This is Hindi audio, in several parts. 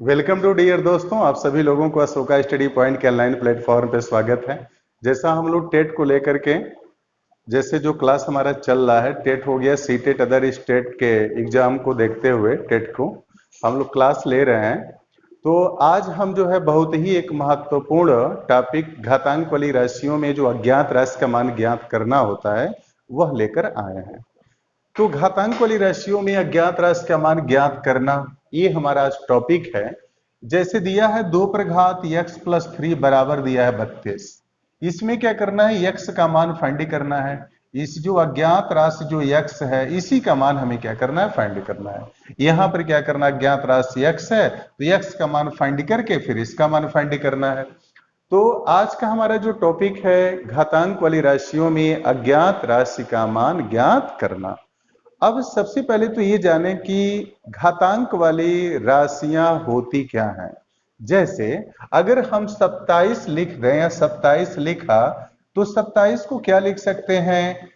वेलकम टू डियर दोस्तों, आप सभी लोगों को अशोका स्टडी पॉइंट के ऑनलाइन प्लेटफॉर्म पे स्वागत है। जैसा हम लोग टेट को लेकर के जैसे जो क्लास हमारा चल रहा है, टेट हो गया, सी टेट अदर स्टेट के एग्जाम को देखते हुए टेट को हम लोग क्लास ले रहे हैं। तो आज हम जो है बहुत ही एक महत्वपूर्ण टॉपिक घातांक वाली राशियों में जो अज्ञात राशि का मान ज्ञात करना होता है वह लेकर आए हैं। तो घातांक वाली राशियों में अज्ञात राशि का मान ज्ञात करना, ये हमारा आज टॉपिक है। जैसे दिया है 2 पर घात x+3 बराबर दिया है 32। इसमें क्या करना है, x का मान फाइंड करना है। इस जो अज्ञात राशि जो x है इसी का मान हमें क्या करना है, फाइंड करना है। यहां पर क्या करना है, अज्ञात राशि x है तो x का मान फाइंड करके फिर इसका मान फाइंड करना है। तो आज का हमारा जो टॉपिक है घातांक वाली राशियों में अज्ञात राशि का मान ज्ञात करना। अब सबसे पहले तो ये जाने कि घातांक वाली राशियां होती क्या हैं। जैसे अगर हम 27 लिख दें या 27 लिखा तो 27 को क्या लिख सकते हैं,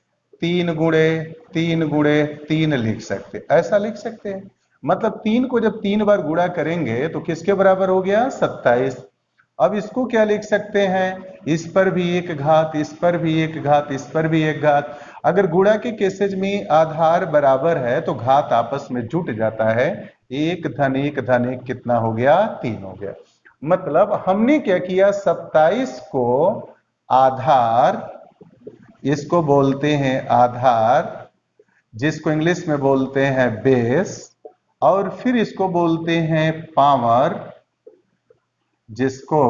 3 गुणे 3 गुणे 3 लिख सकते, ऐसा लिख सकते हैं। मतलब 3 को जब 3 बार गुणा करेंगे तो किसके बराबर हो गया, 27। अब इसको क्या लिख सकते हैं, इस पर भी एक घात, इस पर भी एक घात, इस पर भी एक घात। अगर गुणा के केसेज में आधार बराबर है तो घात आपस में जुट जाता है। एक धन एक धन एक कितना हो गया, 3 हो गया। मतलब हमने क्या किया, 27 को आधार, इसको बोलते हैं आधार, जिसको इंग्लिश में बोलते हैं बेस, और फिर इसको बोलते हैं पावर, जिसको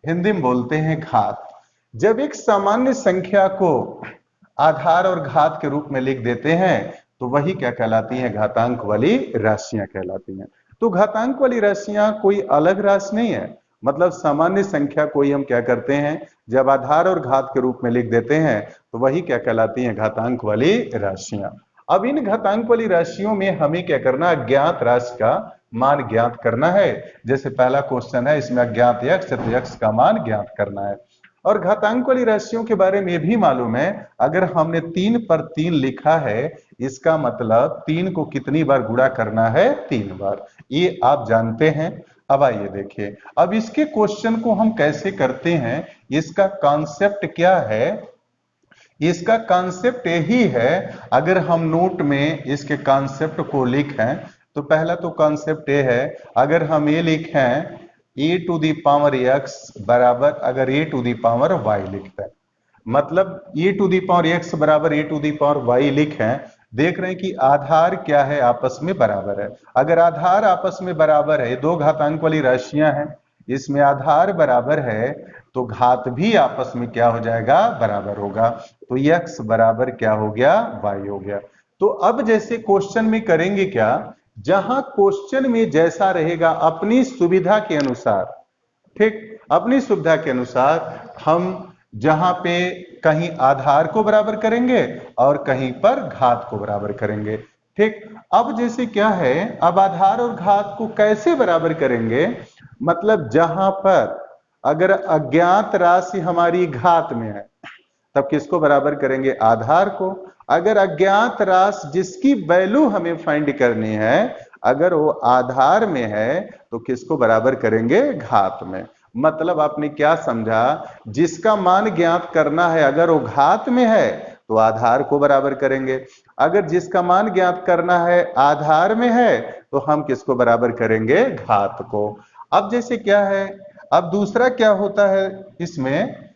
हिंदी में बोलते हैं घात। जब एक सामान्य संख्या को आधार और घात के रूप में लिख देते हैं तो वही क्या कहलाती हैं, घातांक वाली राशियां कहलाती हैं। तो घातांक वाली राशियां कोई अलग राशि नहीं है। मतलब सामान्य संख्या कोई हम क्या करते हैं, जब आधार और घात के रूप में लिख देते हैं तो वही क्या कहलाती हैं, घातांक वाली राशियां। अब इन घातांक वाली राशियों में हमें क्या करना, अज्ञात राशि का मान ज्ञात करना है। जैसे पहला क्वेश्चन है, इसमें अज्ञात x है तो x का मान ज्ञात करना है। और घातांक वाली राशियों के बारे में भी मालूम है, अगर हमने 3 पर 3 लिखा है इसका मतलब 3 को कितनी बार गुणा करना है, 3 बार। ये आप जानते हैं। अब आइए देखिए, अब इसके क्वेश्चन को हम कैसे करते हैं, इसका कॉन्सेप्ट क्या है। इसका कॉन्सेप्ट यही है, अगर हम नोट में इसके कॉन्सेप्ट को लिखें तो पहला तो कॉन्सेप्ट ये है, अगर हम ये लिखें e to the power x बराबर, अगर e to the power y लिखते हैं, मतलब e to the power x बराबर e to the power y लिखें, देख रहे हैं कि आधार क्या है, आपस में बराबर है। अगर आधार आपस में बराबर है, दो घातांक वाली राशियां हैं, इसमें आधार बराबर है तो घात भी आपस में क्या हो जाएगा, बराबर होगा। तो x बराबर क्या हो गया, y हो गया। तो अब जैसे क्वेश्चन में करेंगे क्या, जहां क्वेश्चन में जैसा रहेगा अपनी सुविधा के अनुसार, ठीक, अपनी सुविधा के अनुसार हम जहां पे कहीं आधार को बराबर करेंगे और कहीं पर घात को बराबर करेंगे। ठीक, अब जैसे क्या है, अब आधार और घात को कैसे बराबर करेंगे, मतलब जहां पर अगर अज्ञात राशि हमारी घात में है तब किसको बराबर करेंगे, आधार को। अगर अज्ञात राशि जिसकी वैल्यू हमें फाइंड करनी है अगर वो आधार में है तो किसको बराबर करेंगे, घात में। मतलब आपने क्या समझा, जिसका मान ज्ञात करना है अगर वो घात में है तो आधार को बराबर करेंगे, अगर जिसका मान ज्ञात करना है आधार में है तो हम किसको बराबर करेंगे, घात को। अब जैसे क्या है, अब दूसरा क्या होता है इसमें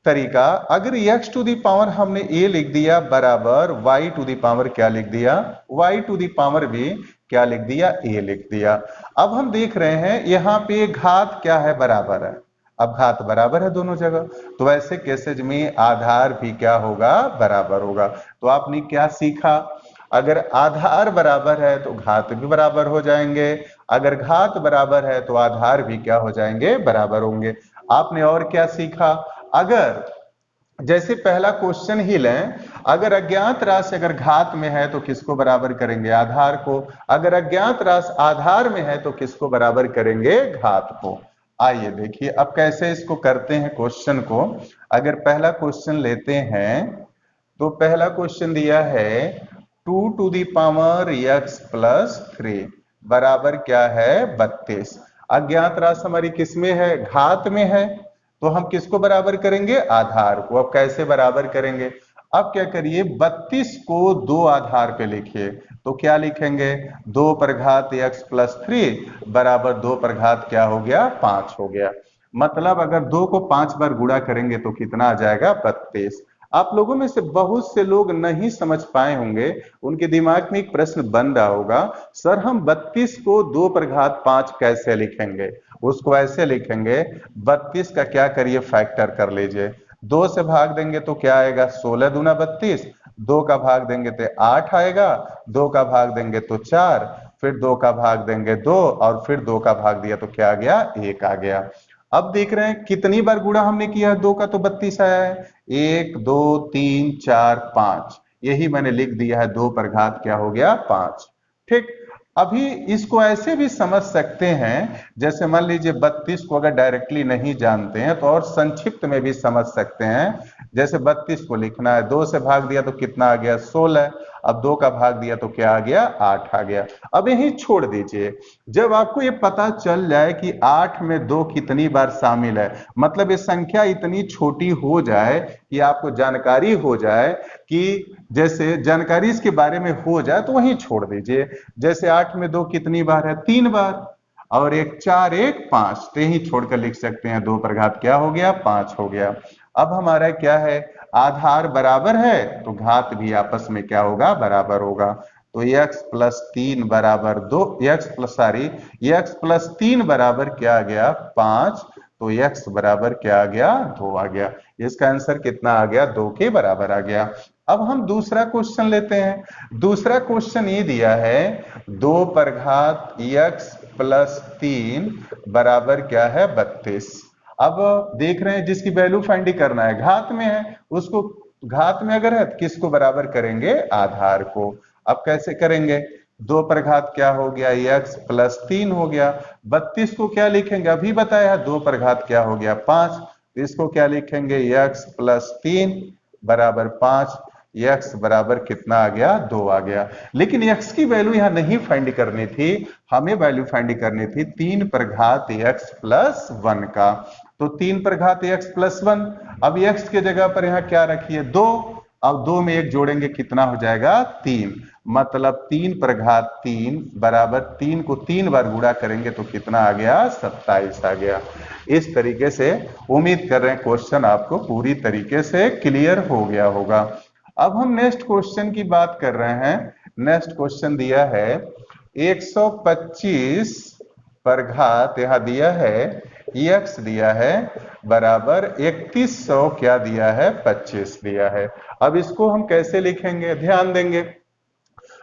तरीका, अगर x टू दी पावर हमने a लिख दिया बराबर y टू दी पावर क्या लिख दिया, y टू दी पावर भी क्या लिख दिया, a लिख दिया। अब हम देख रहे हैं यहां पे घात क्या है, बराबर है। अब घात बराबर है दोनों जगह, तो ऐसे केसेज में आधार भी क्या होगा, बराबर होगा। तो आपने क्या सीखा, अगर आधार बराबर है तो घात भी बराबर हो जाएंगे, अगर घात बराबर है तो आधार भी क्या हो जाएंगे, बराबर होंगे। आपने और क्या सीखा, अगर जैसे पहला क्वेश्चन ही लें, अगर अज्ञात राशि अगर घात में है तो किसको बराबर करेंगे, आधार को। अगर अज्ञात राशि आधार में है तो किसको बराबर करेंगे, घात को। आइए देखिए अब कैसे इसको करते हैं क्वेश्चन को। अगर पहला क्वेश्चन लेते हैं तो पहला क्वेश्चन दिया है 2 टू दी पावर x+3। बराबर क्या है 32। अज्ञात राशि हमारी किसमें है, घात में है, तो हम किसको बराबर करेंगे, आधार को। अब कैसे बराबर करेंगे, अब क्या करिए 32 को दो आधार पे लिखिए, तो क्या लिखेंगे 2 पर घात x प्लस 3 बराबर 2 पर घात क्या हो गया 5 हो गया। मतलब अगर 2 को 5 बार गुणा करेंगे तो कितना आ जाएगा 32। आप लोगों में से बहुत से लोग नहीं समझ पाए होंगे, उनके दिमाग में एक प्रश्न बन रहा होगा, सर हम 32 को 2 पर घात 5 कैसे लिखेंगे। उसको ऐसे लिखेंगे, 32 का क्या करिए फैक्टर कर लीजिए, 2 से भाग देंगे तो क्या आएगा 16 दूना 32, 2 का भाग देंगे तो 8 आएगा, 2 का भाग देंगे तो 4, फिर 2 का भाग देंगे 2, और फिर 2 का भाग दिया तो क्या आ गया 1 आ गया। अब देख रहे हैं कितनी बार गुणा हमने किया 2 का, तो 32 आया है, 1 2 3 4 5, यही मैंने लिख दिया है 2 पर घात क्या हो गया 5। ठीक, अभी इसको ऐसे भी समझ सकते हैं, जैसे मान लीजिए 32 को अगर डायरेक्टली नहीं जानते हैं तो और संक्षिप्त में भी समझ सकते हैं। जैसे 32 को लिखना है, 2 से भाग दिया तो कितना आ गया 16, अब 2 का भाग दिया तो क्या आ गया 8 आ गया। अब यही छोड़ दीजिए, जब आपको ये पता चल जाए कि 8 में 2 कितनी बार शामिल है, मतलब ये संख्या इतनी छोटी हो जाए कि आपको जानकारी हो जाए, कि जैसे जानकारी इसके बारे में हो जाए तो वहीं छोड़ दीजिए। जैसे 8 में 2 कितनी बार है 3 बार, और 1 4 1 5, तो यही छोड़कर लिख सकते हैं 2 पर घात क्या हो गया 5 हो गया। अब हमारा क्या है, आधार बराबर है तो घात भी आपस में क्या होगा बराबर होगा। तो x प्लस 3 बराबर 2, x प्लस 3 बराबर क्या आ गया 5, तो x बराबर क्या आ गया 2 आ गया। इसका आंसर कितना आ गया 2 के बराबर आ गया। अब हम दूसरा क्वेश्चन लेते हैं। दूसरा क्वेश्चन ये दिया है 2 पर घात x प्लस 3 बराबर क्या है 32। अब देख रहे हैं जिसकी वैल्यू फाइंड करना है, घात में है, उसको घात में अगर है तो किसको बराबर करेंगे आधार को। अब कैसे करेंगे, 2 पर घात क्या हो गया x प्लस 3 हो गया, 32 को क्या लिखेंगे अभी बताया 2 पर घात क्या हो गया 5, तो इसको क्या लिखेंगे x प्लस 3 बराबर 5, x बराबर कितना आ गया 2 आ गया। लेकिन x की वैल्यू यहां नहीं फाइंड करनी थी, हमें वैल्यू फाइंड करनी थी 3 पर घात x प्लस 1 का। तो 3 पर घात x प्लस 1, अब x के जगह पर यहां क्या रखिए 2, अब 2 में 1 जोड़ेंगे कितना हो जाएगा 3, मतलब 3 पर घात 3 बराबर 3 को 3 बार गुणा करेंगे तो कितना आ गया 27 आ गया। इस तरीके से उम्मीद कर रहे हैं क्वेश्चन आपको पूरी तरीके से क्लियर हो गया होगा। अब हम नेक्स्ट क्वेश्चन की बात कर रहे हैं। नेक्स्ट क्वेश्चन दिया है 125 पर घात, यहां दिया है x दिया है बराबर 3100 क्या दिया है 25 दिया है। अब इसको हम कैसे लिखेंगे ध्यान देंगे।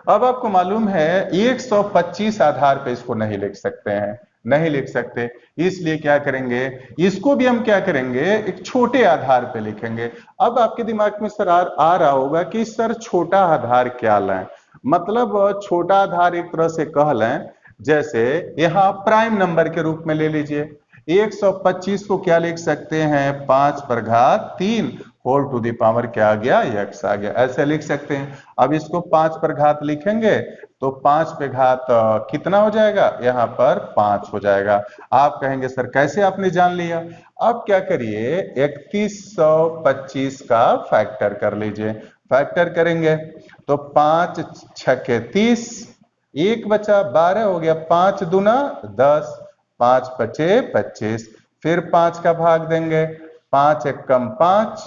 अब आपको मालूम है 125 आधार पे इसको नहीं लिख सकते हैं, नहीं लिख सकते, इसलिए क्या करेंगे इसको भी हम क्या करेंगे एक छोटे आधार पे लिखेंगे। अब आपके दिमाग में सर आ रहा होगा कि सर छोटा आधार क्या लें, मतलब छोटा आधार एक तरह से कह लें, जैसे यहां प्राइम नंबर के रूप में ले लीजिए 125 को क्या लिख सकते हैं 5 पर घात 3 होल टू दी पावर क्या आ गया x आ गया, ऐसे लिख सकते हैं। अब इसको 5 पर घात लिखेंगे तो 5 पे घात कितना हो जाएगा यहाँ पर 5 हो जाएगा। आप कहेंगे सर कैसे आपने जान लिया। अब क्या करिए 3125 का फैक्टर कर लीजिए, फैक्टर करेंगे तो 5 छक्के 30, एक बचा 12 हो गया, 5 दूना 10, 5 पचे 25, फिर 5 का भाग देंगे, 5 एक कम 5,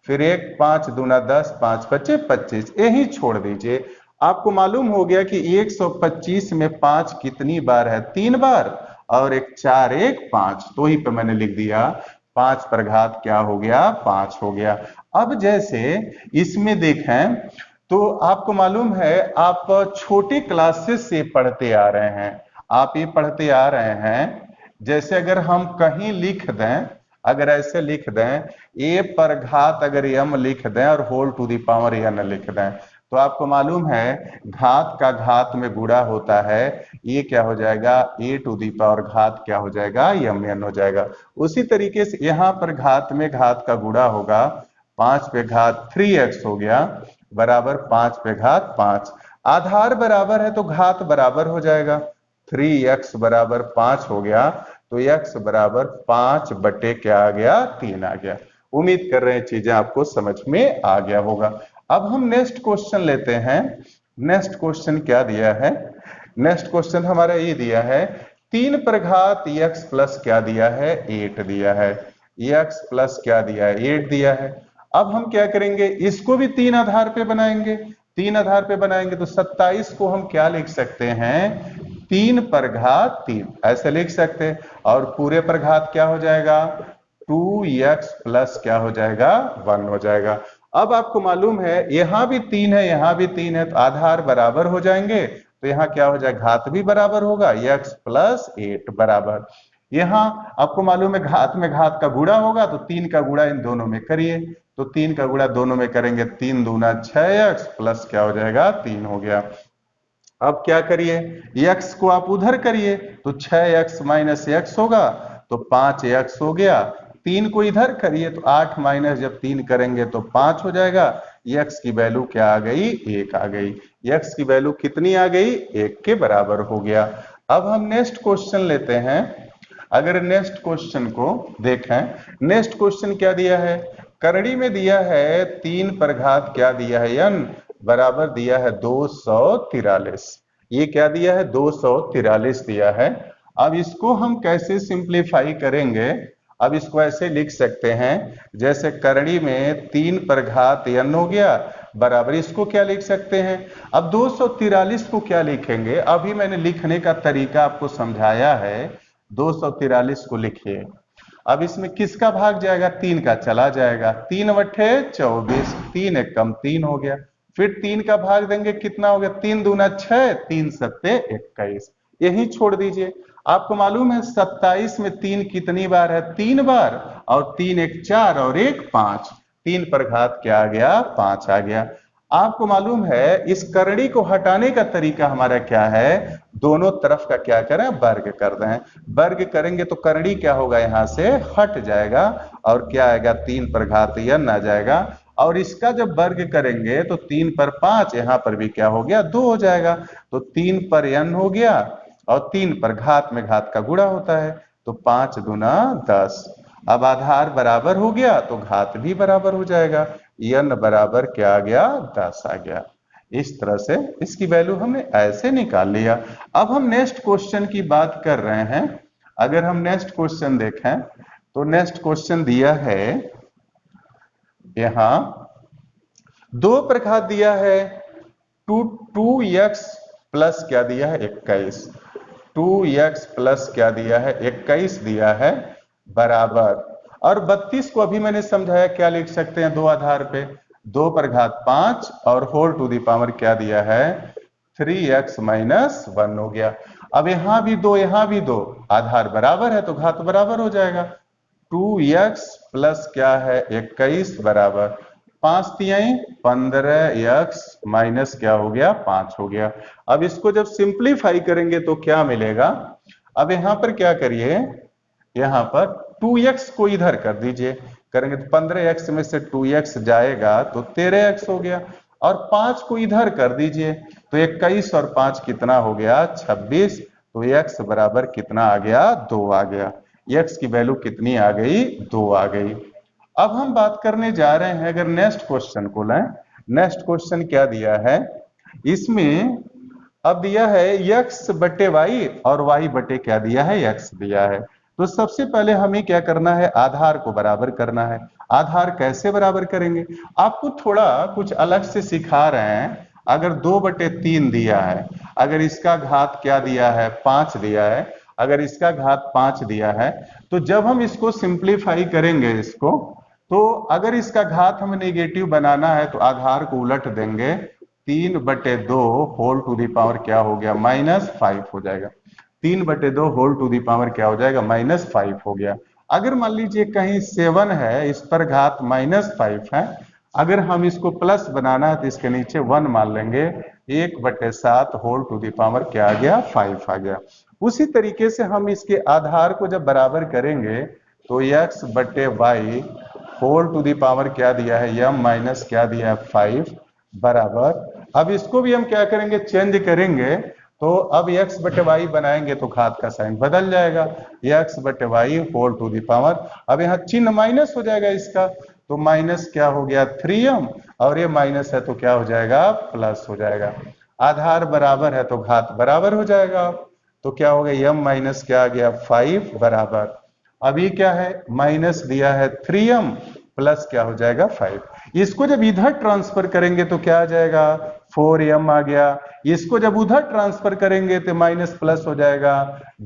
फिर एक 5 दूना 10, 5 पचे 25, यही छोड़ दीजिए। आपको मालूम हो गया कि 125 में 5 कितनी बार है 3 बार, और एक 4 1 5, तो ही पे मैंने लिख दिया 5 पर घात क्या हो गया 5 हो गया। अब जैसे इसमें देखें तो आपको मालूम है आप छोटी क्लासेस से पढ़ते आ रहे हैं, आप ये पढ़ते आ रहे हैं, जैसे अगर हम कहीं लिख दें, अगर ऐसे लिख दें a पर घात अगर m लिख दें और whole to the power n लिख दें, तो आपको मालूम है घात का घात में गुणा होता है, ये क्या हो जाएगा a टू दी पावर घात क्या हो जाएगा mn हो जाएगा। उसी तरीके से यहाँ पर घात में घात का गुणा होगा, 5 पे घात 3x हो गया बराबर 5 पे घात 5, आधार बराबर है तो घात बराबर हो जाएगा, 3x बराबर 5 हो गया, तो x बराबर 5 बटे क्या आ गया, 3 आ गया। उम्मीद कर रहे हैं चीजें आपको समझ में आ गया होगा। अब हम नेक्स्ट क्वेश्चन लेते हैं। नेक्स्ट क्वेश्चन क्या दिया है? नेक्स्ट क्वेश्चन हमारा ये दिया है 3 पर घात x प्लस क्या दिया है, 8 दिया है। x प्लस क्या दिया है, 8 दिया है। अब हम क्या करेंगे, इसको भी 3 आधार पे बनाएंगे। 3 आधार पे बनाएंगे तो 27 को हम क्या लिख सकते हैं, 3 पर घात 3 ऐसे लिख सकते हैं। और पूरे पर घात क्या हो जाएगा, 2x प्लस क्या हो जाएगा, 1 हो जाएगा। अब आपको मालूम है यहां भी 3 है, यहां भी 3 है, तो आधार बराबर हो जाएंगे, तो यहाँ क्या हो जाएगा, घात भी बराबर होगा, x प्लस 8 बराबर। यहाँ आपको मालूम है घात में घात का गुणा होगा, तो 3 का गुणा इन दोनों में करिए, तो 3 का गुणा दोनों में करेंगे, 3 दूना 6x प्लस क्या हो जाएगा, 3 हो गया। अब क्या करिए, x को आप उधर करिए, तो 6x माइनस x होगा, तो 5x हो गया। 3 को इधर करिए, तो 8 माइनस जब 3 करेंगे तो 5 हो जाएगा। x की वैल्यू क्या आ गई, 1 आ गई। x की वैल्यू कितनी आ गई, 1 के बराबर हो गया। अब हम नेक्स्ट क्वेश्चन लेते हैं। अगर नेक्स्ट क्वेश्चन को देखें, नेक्स्ट क्वेश्चन क्या दिया है, करड़ी में दिया है 3 पर घात क्या दिया है, n बराबर दिया है 243। ये क्या दिया है, 243 दिया है। अब इसको हम कैसे सिंप्लीफाई करेंगे, अब इसको ऐसे लिख सकते हैं, जैसे करड़ी में 3 पर घात n हो गया बराबर, इसको क्या लिख सकते हैं, अब 243 को क्या लिखेंगे, अभी मैंने लिखने का तरीका आपको समझाया है। 243 को लिखिए, अब इसमें किसका भाग जाएगा, 3 का चला जाएगा, 3 बटे 24, 3 एक कम 3 हो गया। फिर 3 का भाग देंगे, कितना हो गया, 3 दूना 6, 3 सत्ते 21, यही छोड़ दीजिए। आपको मालूम है 27 में 3 कितनी बार है, 3 बार, और 3 एक 4 और 1 5, 3 पर घात क्या आ गया, 5 आ गया। आपको मालूम है इस करड़ी को हटाने का तरीका हमारा क्या है, दोनों तरफ का क्या करें, वर्ग कर दें। वर्ग करेंगे तो करड़ी क्या होगा, यहां से हट जाएगा, और क्या आएगा, 3 पर घात n आ जाएगा। और इसका जब वर्ग करेंगे तो 3 पर 5, यहां पर भी क्या हो गया, 2 हो जाएगा, तो 3 पर n हो गया, और 3 पर घात में घात का गुणा होता है, तो 5 दूना 10। अब आधार बराबर हो गया तो घात भी बराबर हो जाएगा, n बराबर क्या आ गया, 10 आ गया। इस तरह से इसकी वैल्यू हमने ऐसे निकाल लिया। अब हम नेक्स्ट क्वेश्चन की बात कर रहे हैं। अगर हम नेक्स्ट क्वेश्चन देखें तो नेक्स्ट क्वेश्चन दिया है, यहां 2 पर घात दिया है 2x प्लस क्या दिया है, 21, 2x प्लस क्या दिया है, 21 दिया है बराबर। और 32 को अभी मैंने समझाया क्या लिख सकते हैं, 2 आधार पे, 2 पर घात 5 और होल टू दी पावर क्या दिया है, 3x माइनस 1 हो गया। अब यहां भी 2 यहां भी 2, आधार बराबर है तो घात बराबर हो जाएगा। 2x प्लस क्या है, 21 बराबर 5 तिहाई 15x माइनस क्या हो गया, 5 हो गया। अब इसको जब सिंप्लीफाई करेंगे तो क्या मिलेगा, अब यहां पर क्या करिए, यहां पर 2x को इधर कर दीजिए, करेंगे तो 15x में से 2x जाएगा तो 13x हो गया, और 5 को इधर कर दीजिए, तो 21 और 5 कितना हो गया, 26, तो x बराबर कितना आ गया, 2 आ गया। x की वैल्यू कितनी आ गई, 2 आ गई। अब हम बात करने जा रहे हैं, अगर नेक्स्ट क्वेश्चन को लें, नेक्स्ट क्वेश्चन क्या दिया है, इसमें अब दिया है x बटे y और y बटे क्या दिया है, x दिया है। तो सबसे पहले हमें क्या करना है, आधार को बराबर करना है। आधार कैसे बराबर करेंगे, आपको थोड़ा कुछ अलग से सिखा रहे हैं। अगर 2/3 दिया है, अगर इसका घात क्या दिया है, 5 दिया है, अगर इसका घात 5 दिया है, तो जब हम इसको सिंप्लीफाई करेंगे इसको, तो अगर इसका घात हमें नेगेटिव बनाना है तो आधार को उलट देंगे, 3/2 होल टू दी पावर क्या हो गया, -5 हो जाएगा। 3/2 होल टू दी पावर क्या हो जाएगा, -5 हो गया। अगर मान लीजिए कहीं 7 है, इस पर घात -5 है, अगर हम इसको प्लस बनाना है तो इसके नीचे 1 मान लेंगे, 1/7 होल टू दी पावर क्या आ गया, 5 आ गया। उसी तरीके से हम इसके आधार को जब बराबर करेंगे तो x बटे y whole to the power क्या दिया है, m माइनस क्या दिया है, 5 बराबर। अब इसको भी हम क्या करेंगे, चेंज करेंगे, तो अब x बटे वाई बनाएंगे तो घात का साइन बदल जाएगा, x बटे y whole to the power. अब यहाँ चिन्ह माइनस हो जाएगा इसका, तो माइनस क्या हो गया 3m, और ये माइनस है तो क्या हो जाएगा प्लस हो जाएगा। आधार बराबर है तो घात बराबर हो जाएगा, तो क्या हो गया m माइनस क्या आ गया 5 बराबर, अभी क्या है माइनस दिया है 3m प्लस क्या हो जाएगा 5। इसको जब इधर ट्रांसफर करेंगे तो क्या आ जाएगा 4m आ गया, इसको जब उधर ट्रांसफर करेंगे तो माइनस प्लस हो जाएगा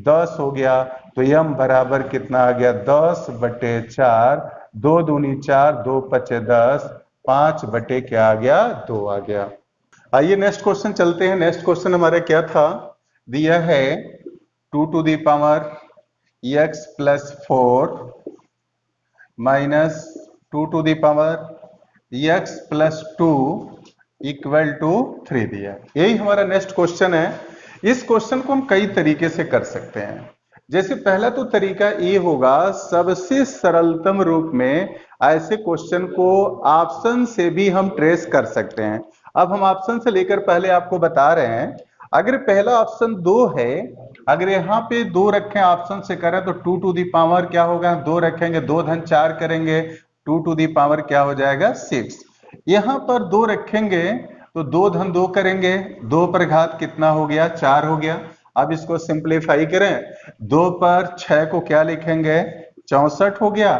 10 हो गया, तो m बराबर कितना आ गया 10 बटे 4, 2 दूनी 4, 2 पचे 10, 5 बटे क्या आ गया 2 आ गया। आइए नेक्स्ट क्वेश्चन चलते हैं। नेक्स्ट क्वेश्चन हमारा क्या था, दिया है 2 to the power x plus 4 minus 2 to the power x plus 2 equal to 3 दिया है। यही हमारा नेक्स्ट क्वेश्चन है। इस क्वेश्चन को हम कई तरीके से कर सकते हैं। जैसे पहला तो तरीका ये होगा, सबसे सरलतम रूप में ऐसे क्वेश्चन को ऑप्शन से भी हम ट्रेस कर सकते हैं। अब हम ऑप्शन से लेकर पहले आपको बता रहे हैं। अगर पहला ऑप्शन 2 है, अगर यहाँ पे 2 रखें ऑप्शन से करें तो 2 टू दी पावर क्या होगा 2 रखेंगे, 2 धन 4 करेंगे, 2 टू दी पावर क्या हो जाएगा 6। यहाँ पर 2 रखेंगे तो 2 धन 2 करेंगे, 2 पर घात कितना हो गया 4 हो गया। अब इसको सिंप्लीफाई करें, 2 पर 6 को क्या लिखेंगे 64 हो गया,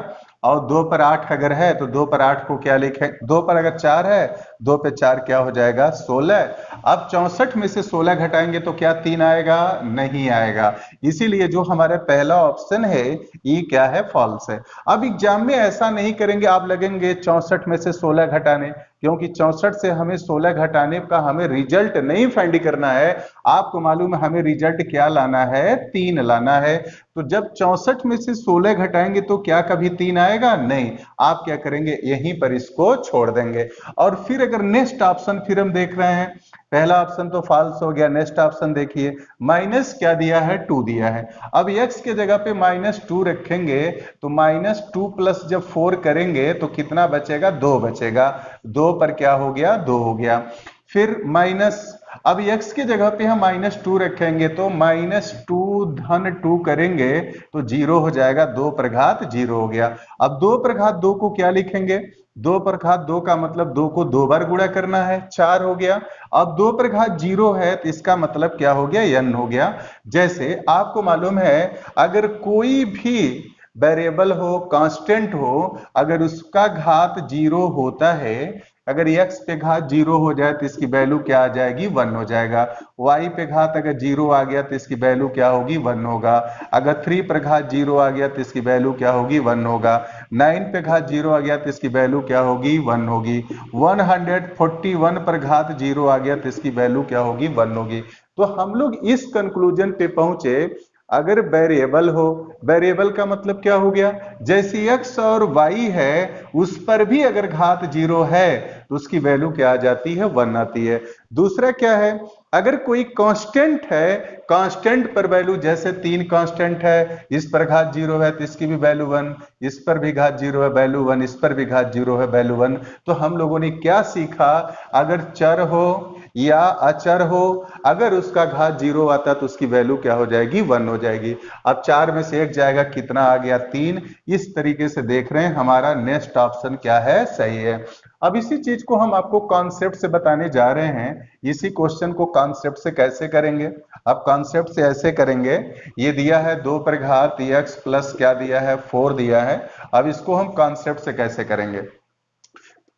और 2 पर 8 अगर है तो 2 पर 8 को क्या लिखें, 2 पर अगर 4 है 2 पे 4 क्या हो जाएगा 16। अब 64 में से 16 घटाएंगे तो क्या 3 आएगा, नहीं आएगा। इसीलिए जो हमारा पहला ऑप्शन है ये क्या है फॉल्स है। अब एग्जाम में ऐसा नहीं करेंगे, आप लगेंगे 64 में से 16 घटाने, क्योंकि 64 से हमें 16 घटाने का हमें रिजल्ट नहीं फाइंड करना है। आपको मालूम है हमें रिजल्ट क्या लाना है 3 लाना है। तो जब 64 में से 16 घटाएंगे तो क्या कभी 3 आएगा, नहीं। आप क्या करेंगे यहीं पर इसको छोड़ देंगे। और फिर अगर नेक्स्ट ऑप्शन फिर हम देख रहे हैं, पहला ऑप्शन तो फॉल्स हो गया, नेक्स्ट ऑप्शन देखिए माइनस क्या दिया है 2 दिया है। अब x के जगह पे -2 रखेंगे तो -2 प्लस जब 4 करेंगे तो कितना बचेगा 2 बचेगा, 2 पर क्या हो गया 2 हो गया। फिर माइनस, अब x के जगह पे हम -2 रखेंगे तो -2 धन 2 करेंगे तो 0 हो जाएगा, 2 पर घात 0 हो गया। अब 2 पर घात 2 को क्या लिखेंगे, 2 पर घात 2 का मतलब 2 को 2 बार गुणा करना है, 4 हो गया। अब 2 पर घात 0 है तो इसका मतलब क्या हो गया n हो गया। जैसे आपको मालूम है अगर कोई भी वेरिएबल हो कांस्टेंट हो, अगर उसका घात 0 होता है, अगर x पे घात 0 हो जाए तो इसकी वैल्यू क्या आ जाएगी 1 हो जाएगा। y पे घात अगर 0 आ गया तो इसकी वैल्यू क्या होगी 1 होगा। अगर 3 पर घात 0 आ गया तो इसकी वैल्यू क्या होगी 1 होगा। 9 पे घात 0 आ गया तो इसकी वैल्यू क्या होगी 1 होगी। 141 पर घात 0 आ गया तो इसकी वैल्यू क्या होगी 1 होगी। तो हम लोग इस कंक्लूजन पे पहुंचे, अगर वेरिएबल हो, वेरिएबल का मतलब क्या हो गया, जैसे x और y है उस पर भी अगर घात 0 है तो उसकी वैल्यू क्या आ जाती है 1 आती है। दूसरा क्या है, अगर कोई कांस्टेंट है, कांस्टेंट पर वैल्यू, जैसे 3 कांस्टेंट है, इस पर घात 0 है तो इसकी भी वैल्यू 1, इस पर भी घात 0 है वैल्यू 1, इस पर भी घात 0 है वैल्यू 1। तो हम लोगों ने क्या सीखा, अगर चर हो या अचर हो, अगर उसका घात 0 आता तो उसकी वैल्यू क्या हो जाएगी 1 हो जाएगी। अब 4 में से 1 जाएगा, कितना आ गया 3। इस तरीके से देख रहे हैं हमारा नेक्स्ट ऑप्शन क्या है सही है। अब इसी चीज को हम आपको कॉन्सेप्ट से बताने जा रहे हैं। इसी क्वेश्चन को कॉन्सेप्ट से कैसे करेंगे, अब कॉन्सेप्ट से ऐसे करेंगे, ये दिया है 2 पर घात x प्लस क्या दिया है 4 दिया है। अब इसको हम कॉन्सेप्ट से कैसे करेंगे,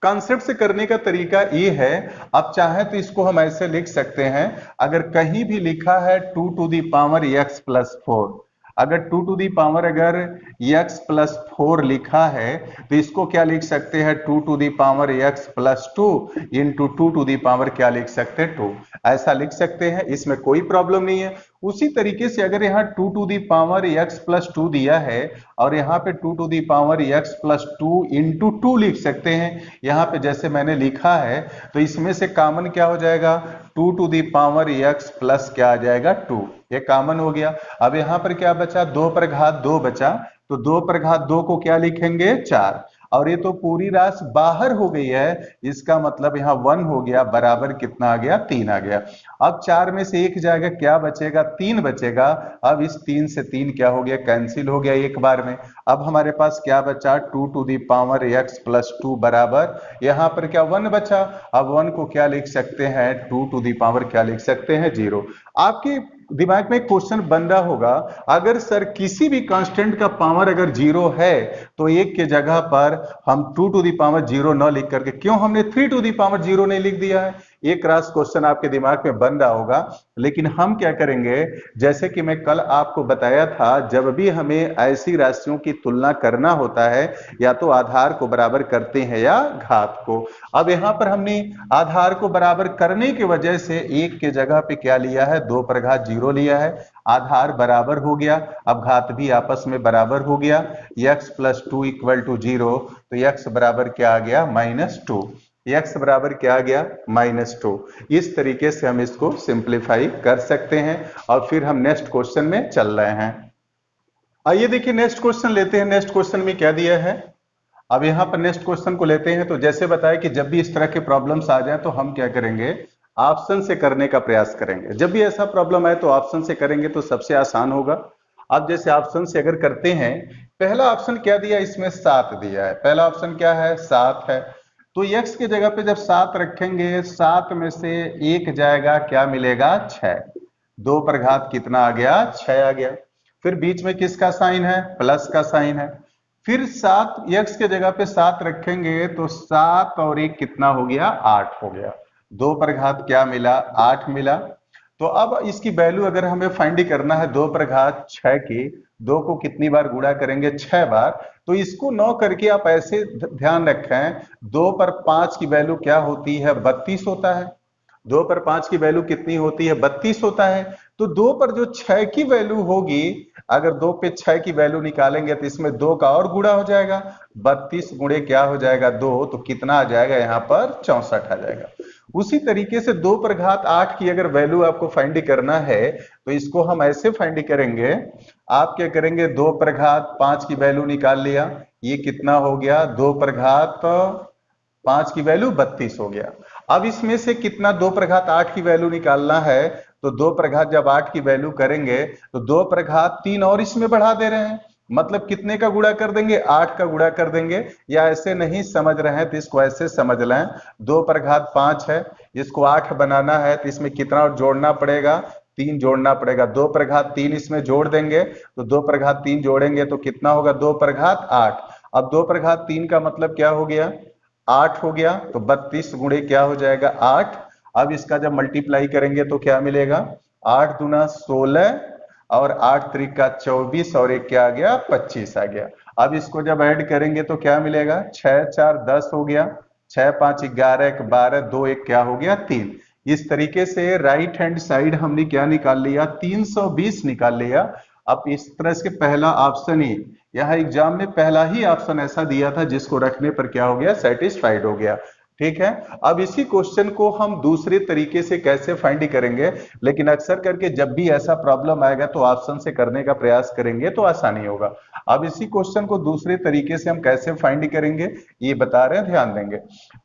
कॉन्सेप्ट से करने का तरीका ये है, आप चाहे तो इसको हम ऐसे लिख सकते हैं, अगर कहीं भी लिखा है 2 to the power x plus 4, अगर 2 टू दी पावर अगर x प्लस 4 लिखा है तो इसको क्या लिख सकते हैं 2 to the power x plus 2 into 2 to the power क्या लिख सकते हैं 2, ऐसा लिख सकते हैं, इसमें कोई प्रॉब्लम नहीं है। उसी तरीके से अगर यहाँ 2 to the power x plus 2 दिया है और यहाँ पे 2 to the power x plus 2 into 2 लिख सकते हैं, यहाँ पे जैसे मैंने लिखा है, तो इसमें से कॉमन क्या हो जाएगा 2 to the power x plus क्या आ जाएगा 2, ये कॉमन हो गया। अब यहाँ पर क्या बचा 2 पर घात 2 बचा, तो 2 पर घात 2 को क्या लिखेंगे 4। और ये तो पूरी राशि बाहर हो गई है, इसका मतलब यहाँ 1 हो गया, बराबर कितना आ गया, 3 आ गया। अब 4 में से 1 जाएगा, क्या बचेगा, 3 बचेगा। अब इस 3 से 3 क्या हो गया, कैंसिल हो गया एक बार में। अब हमारे पास क्या बचा, 2 to the power x plus 2 बराबर, यहाँ पर क्या 1 बचा। अब 1 को क्या लिख सकते हैं, 2 टू दी पावर क्या लिख सकते हैं, 0। आपके दिमाग में क्वेश्चन बन रहा होगा, अगर सर किसी भी कांस्टेंट का पावर अगर 0 है तो 1 के जगह पर हम 2 टू दी पावर 0 न लिख करके क्यों हमने 3 टू दी पावर 0 नहीं लिख दिया है। ये क्रॉस क्वेश्चन आपके दिमाग में बन रहा होगा। लेकिन हम क्या करेंगे, जैसे कि मैं कल आपको बताया था, जब भी हमें ऐसी राशियों की तुलना करना होता है, या तो आधार को बराबर करते हैं या घात को। अब यहां पर हमने आधार को बराबर करने की वजह से 1 के जगह पे क्या लिया है, 2 पर घात 0 लिया है। आधार बराबर हो गया, अब घात भी आपस में बराबर हो गया। x प्लस 2 इक्वल टू 0, तो x बराबर क्या आ गया, -2। x बराबर क्या आ गया, -2। इस तरीके से हम इसको सिंप्लीफाई कर सकते हैं और फिर हम नेक्स्ट क्वेश्चन में चल रहे हैं। आइए देखिए नेक्स्ट क्वेश्चन लेते हैं। नेक्स्ट क्वेश्चन में क्या दिया है, अब यहां पर नेक्स्ट क्वेश्चन को लेते हैं। तो जैसे बताया कि जब भी इस तरह के प्रॉब्लम्स आ जाए तो हम क्या करेंगे, ऑप्शन से करने का प्रयास करेंगे। जब भी ऐसा प्रॉब्लम आए तो ऑप्शन से करेंगे तो सबसे आसान होगा। अब जैसे ऑप्शन से अगर करते हैं, पहला ऑप्शन क्या दिया, इसमें 7 दिया है। पहला ऑप्शन क्या है, 7 है। तो x की जगह पे जब 7 रखेंगे, 7 में से 1 जाएगा, क्या मिलेगा, 6। 2 पर घात कितना आ गया, 6 आ गया। फिर बीच में किसका साइन है, प्लस का साइन है। फिर 7 x के जगह पे 7 रखेंगे तो 7 और 1 कितना हो गया, 8 हो गया। 2 पर घात क्या मिला, 8 मिला। तो अब इसकी वैल्यू अगर हमें फाइंड करना है 2 पर घात 6 की, 2 को कितनी बार गुणा करेंगे, 6 बार। तो इसको 9 करके आप ऐसे ध्यान रखें, 2 पर 5 की वैल्यू क्या होती है, 32 होता है। 2 पर 5 की वैल्यू कितनी होती है, 32 होता है। तो 2 पर जो 6 की वैल्यू होगी, अगर 2 पे 6 की वैल्यू निकालेंगे तो इसमें 2 का और गुणा हो जाएगा। 32 गुणे क्या हो जाएगा, 2, तो कितना आ जाएगा यहाँ पर, 64 आ जाएगा। उसी तरीके से 2 पर घात 8 की अगर वैल्यू आपको फाइंड करना है तो इसको हम ऐसे फाइंड करेंगे। आप क्या करेंगे, 2 पर घात 5 की वैल्यू निकाल लिया, ये कितना हो गया, 2 पर घात 5 की वैल्यू 32 हो गया। अब इसमें से कितना, 2 पर घात 8 की वैल्यू निकालना है। तो 2 पर घात जब 8 की वैल्यू करेंगे तो 2 पर घात 3 और इसमें बढ़ा दे रहे हैं, मतलब कितने का गुणा कर देंगे, 8 का गुणा कर देंगे। या ऐसे नहीं समझ रहे हैं तो इसको ऐसे समझ लें, 2 पर घात 5 है, इसको 8 बनाना है तो इसमें कितना और जोड़ना पड़ेगा, 3 जोड़ना पड़ेगा। 2 पर घात 3 इसमें जोड़ देंगे, तो 2 पर घात 3 जोड़ेंगे तो कितना होगा, 2 पर घात 8। अब 2 पर घात 3 का मतलब क्या हो गया, 8 हो गया। तो 32 गुणे क्या हो जाएगा, 8। अब इसका जब मल्टीप्लाई करेंगे तो क्या मिलेगा, 8 दूना 16 और 8 त्रिका 24 और एक क्या आ गया, 25 आ गया। अब इसको जब ऐड करेंगे तो क्या मिलेगा, 6 4 10 हो गया, 6 5 11 1 12 2 1 क्या हो गया, 3। इस तरीके से राइट हैंड साइड हमने क्या निकाल लिया, 320 निकाल लिया। अब इस तरह से पहला ऑप्शन ही, यहाँ एग्जाम में पहला ही ऑप्शन ऐसा दिया था जिसको रखने पर क्या हो गया, सेटिस्फाइड हो गया। ठीक है। अब इसी क्वेश्चन को हम दूसरे तरीके से कैसे फाइंड करेंगे, लेकिन अक्सर करके जब भी ऐसा प्रॉब्लम आएगा तो ऑप्शन से करने का प्रयास करेंगे तो आसानी होगा। अब इसी क्वेश्चन को दूसरे तरीके से हम कैसे फाइंड करेंगे ये बता रहे हैं, ध्यान देंगे।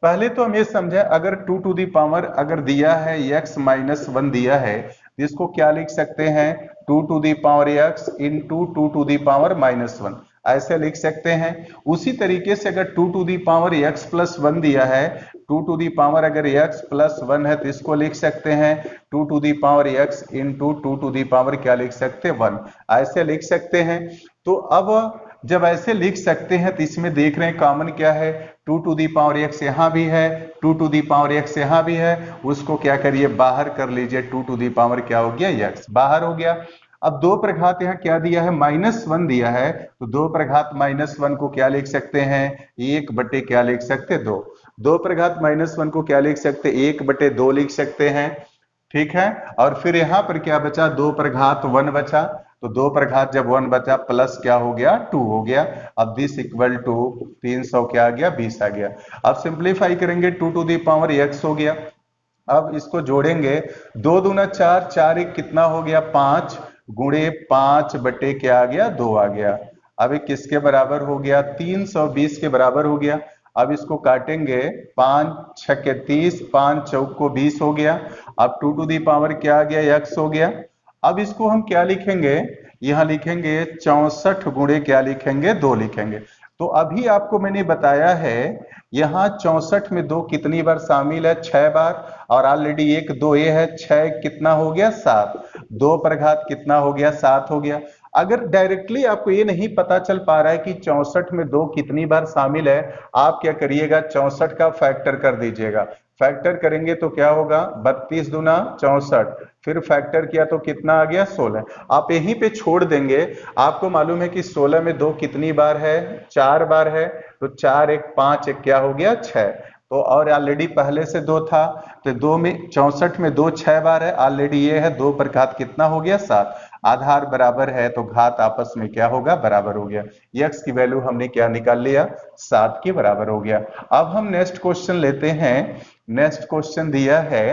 पहले तो हम ये समझे, अगर 2 टू दी पावर अगर दिया है x माइनस 1 दिया है, इसको क्या लिख सकते हैं, 2 to the power x into 2 to the power -1, ऐसे लिख सकते हैं। उसी तरीके से अगर 2 to the power x plus 1 दिया है, 2 टू दी पावर अगर x प्लस 1 है तो इसको लिख सकते हैं 2 to the power x into 2 to the power क्या लिख सकते हैं, 1, ऐसे लिख सकते हैं। तो अब जब ऐसे लिख सकते हैं तो इसमें देख रहे हैं कॉमन क्या है, 2 टू दी पावर x यहां भी है, 2 टू दी पावर x यहां भी है, उसको क्या करिए, बाहर कर लीजिए। 2 टू दी पावर क्या हो गया, x बाहर हो गया। अब 2 पर घात यहाँ क्या दिया है, -1 दिया है, तो 2 पर घात -1 को क्या लिख सकते हैं, 1 बटे क्या लिख सकते, 2। 2 पर घात -1 को क्या लिख सकते, 1 बटे 2 लिख सकते हैं। ठीक है। और फिर यहां पर क्या बचा, 2 पर घात 1 बचा, तो 2 पर घात जब 1 बचा प्लस क्या हो गया, 2 हो गया। अब दिस इक्वल टू 300 क्या आ गया, 20 आ गया। अब सिंप्लीफाई करेंगे, 2 टू दी पावर x हो गया। अब इसको जोड़ेंगे, 2 दूना 4, 4 1 कितना हो गया, 5 गुणे 5 बटे क्या आ गया, 2 आ गया। अब ये किसके बराबर हो गया, 320 के बराबर हो गया। अब इसको काटेंगे, 5 छक्के 30, 5 चौक को 20 हो गया। अब 2 टू दी पावर क्या आ गया, x हो गया। अब इसको हम क्या लिखेंगे, यहां लिखेंगे 64 गुणे क्या लिखेंगे, 2 लिखेंगे। तो अभी आपको मैंने बताया है यहाँ 64 में 2 कितनी बार शामिल है, 6 बार, और ऑलरेडी 1 2 ये है, 6 कितना हो गया, 7, 2 पर घात कितना हो गया, 7 हो गया। अगर डायरेक्टली आपको ये नहीं पता चल पा रहा है कि 64 में 2 कितनी बार शामिल है, आप क्या करिएगा, 64 का फैक्टर कर दीजिएगा। फैक्टर करेंगे तो क्या होगा, 32 दूना 64, फिर फैक्टर किया तो कितना आ गया, 16। आप यहीं पे छोड़ देंगे। आपको मालूम है कि 16 में 2 कितनी बार है, 4 बार है, तो 4 1 5 1 क्या हो गया, 6। तो और ऑलरेडी पहले से 2 था, तो 2 में 64 में 2 6 बार है, ऑलरेडी ये है, 2 पर घात कितना हो गया, 7। आधार बराबर है तो घात आपस में क्या होगा, बराबर हो गया। x की वैल्यू हमने क्या निकाल लिया, 7 के बराबर हो गया। अब हम नेक्स्ट क्वेश्चन लेते हैं। नेक्स्ट क्वेश्चन दिया है,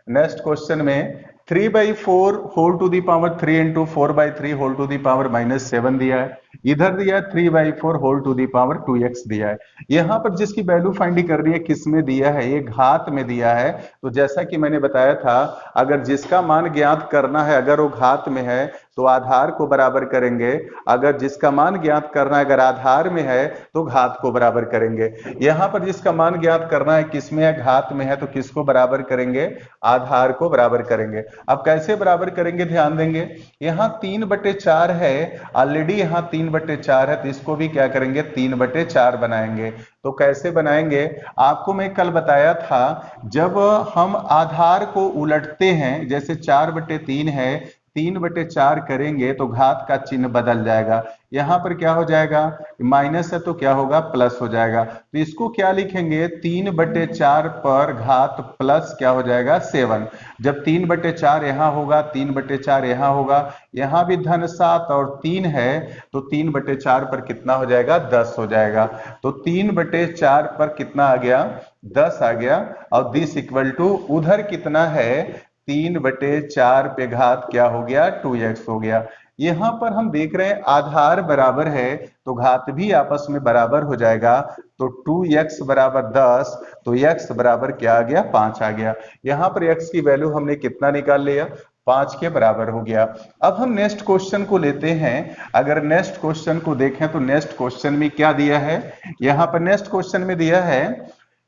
नेक्स्ट क्वेश्चन में 3/4 whole to the power 3 into 4/3 whole to the power -7 दिया है। इधर दिया है 3/4 whole to the power 2x दिया है। यहां पर जिसकी वैल्यू फाइंड करनी है, किस में दिया है, ये घात में दिया है। तो जैसा कि मैंने बताया था, अगर जिसका मान ज्ञात करना है, अगर वो घात में है तो आधार को बराबर करेंगे, अगर जिसका मान ज्ञात करना है अगर आधार में है तो घात को बराबर करेंगे। यहां पर जिसका मान ज्ञात करना है किस में है, घात में है, तो किसको बराबर करेंगे, आधार को बराबर करेंगे। अब कैसे बराबर करेंगे, ध्यान देंगे, यहां 3/4 है, ऑलरेडी यहां 3/4 है, तो इसको भी क्या करेंगे, 3/4 बनाएंगे। तो कैसे बनाएंगे, आपको मैं कल बताया था, जब हम आधार को उलटते हैं, जैसे 4/3 है, 3/4 करेंगे तो घात का चिन्ह बदल जाएगा। यहां पर क्या हो जाएगा, माइनस है तो क्या होगा, प्लस हो जाएगा। तो इसको क्या लिखेंगे, 3/4 पर घात प्लस क्या हो जाएगा, 7। जब 3/4 यहां होगा, 3/4 यहां होगा, यहां भी धन 7 और 3 है, तो 3/4 पर कितना हो जाएगा, 10 हो जाएगा। तो 3/4 पर कितना आ गया, 10 आ गया। और दिस इक्वल टू उधर कितना है, 3/4 पे घात क्या हो गया, 2x हो गया। यहां पर हम देख रहे हैं आधार बराबर है तो घात भी आपस में बराबर हो जाएगा। तो 2x बराबर 10, तो x बराबर क्या आ गया, 5 आ गया। यहां पर x की वैल्यू हमने कितना निकाल लिया, 5 के बराबर हो गया। अब हम नेक्स्ट क्वेश्चन को लेते हैं। अगर नेक्स्ट क्वेश्चन को देखें तो नेक्स्ट क्वेश्चन में क्या दिया है, यहां पर नेक्स्ट क्वेश्चन में दिया है,